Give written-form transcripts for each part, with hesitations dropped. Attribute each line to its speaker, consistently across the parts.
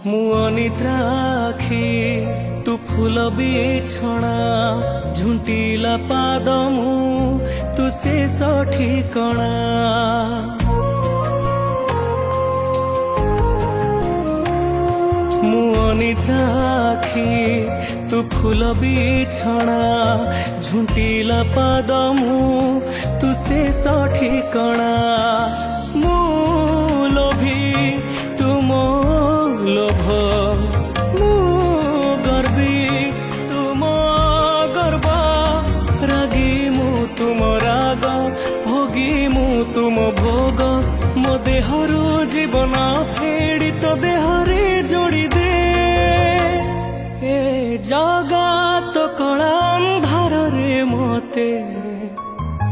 Speaker 1: ମୁଁ ଅନିଦ୍ରାଖି ତୁ ଫୁଲ ବିଛଣା ଝୁଣ୍ଟିଲା ପାଦ ମୁଁ ତୁ ଶେଷ ଠିକଣା। ମୁଁ ଅନିଦ୍ରାଖି ତୁ ଫୁଲ ବିଛଣା ଝୁଣ୍ଟିଲା ପାଦ ମୁଁ ତୁ ଶେଷ ଠିକଣା। ମୁଁ ଲୋଭି ତୁମ লোভ মু গর্বী তুম গর্ব রাগী মু তুম রাগ ভোগী মু তুম ভোগ মো দেহরু জীবন ফেড়ি তো দেহরে যোড়ি দে। এ জগত কলা ଅନ୍ଧାରରେ মতে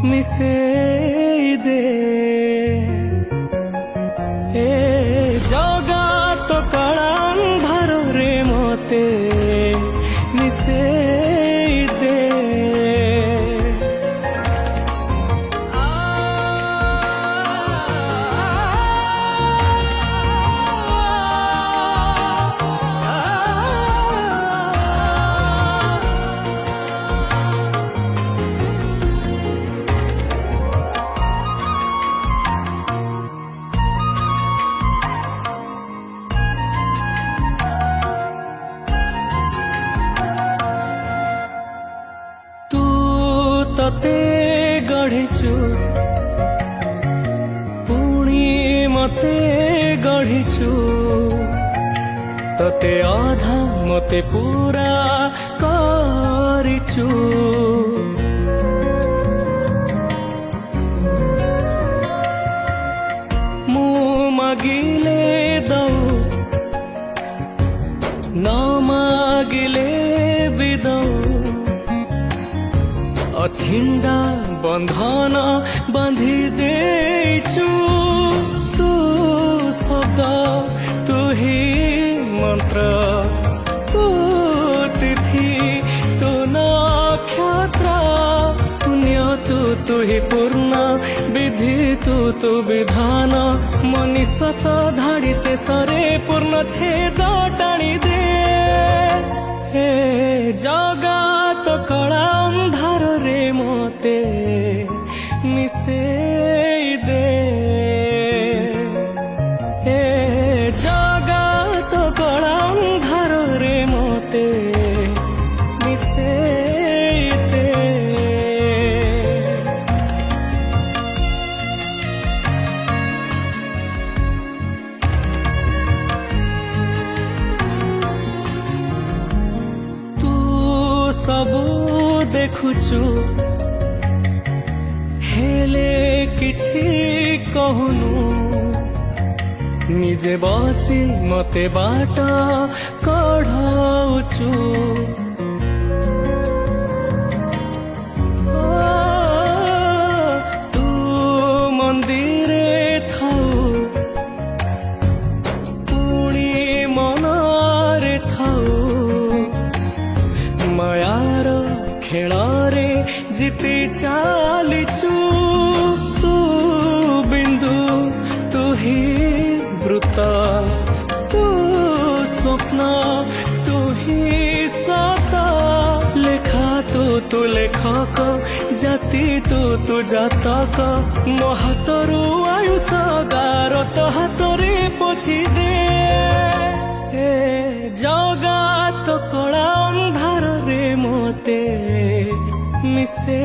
Speaker 1: মিশেই দে। এ জগত কলা ଅନ୍ଧାରରେ মতে মিশেই দে। ତତେ ଗଢ଼ିଛୁ ପୁଣି ମତେ ଗଢ଼ିଛୁ ତତେ ଅଧା ମତେ ପୁରା କରିଛୁ। ମୁଁ ମାଗିଲେ ଦଉ ନ ମାଗିଲେ ବି ଦଉ অছিন্দা বন্ধন বান্ধি দেইছু। তু শব্দ তু হি মন্ত্র তু তিথি তু নক্ষত্র শূন্য তু হি পূর্ণ বিধি তু বিধান মো নিঃশ্বাস ধাড়ি শেষরে পূর্ণ ছেদ টাଣି দে। হে জগତ କଳା ଅନ୍ଧାରରେ ମତେ ମିଶେଇ ଦେ। ହେ ଜଗତ କଳା ଅନ୍ଧାରରେ ମତେ ମିଶେଇ ଦେ। ସବୁ ଦେଖୁଛୁ ହେଲେ କିଛି କହୁନୁ ନିଜେ ବସି ମତେ ବାଟ କଢ଼ଉଛୁ। ତୁ ମନ୍ଦିରେ ଥାଉ ପୁଣି ମନରେ ଥାଉ ମାୟାର ଖେଳରେ ଜିତି ଚାଲିଛୁ। ତୁ ବିନ୍ଦୁ ତୁ ହି ବୃତ ତୁ ସ୍ୱପ୍ନ ତୁ ହି ସତ ଲେଖା ତୁ ଲେଖକ ଜାତି ତୁ ଜାତକ ମୋ ହାତରୁ ଆୟୁଷ ଗାର ତୋ ହାତରେ ପୋଛି ଦେ। ଏ ଜଗତ କଳା ଅନ୍ଧାରରେ ମତେ ମିଶେ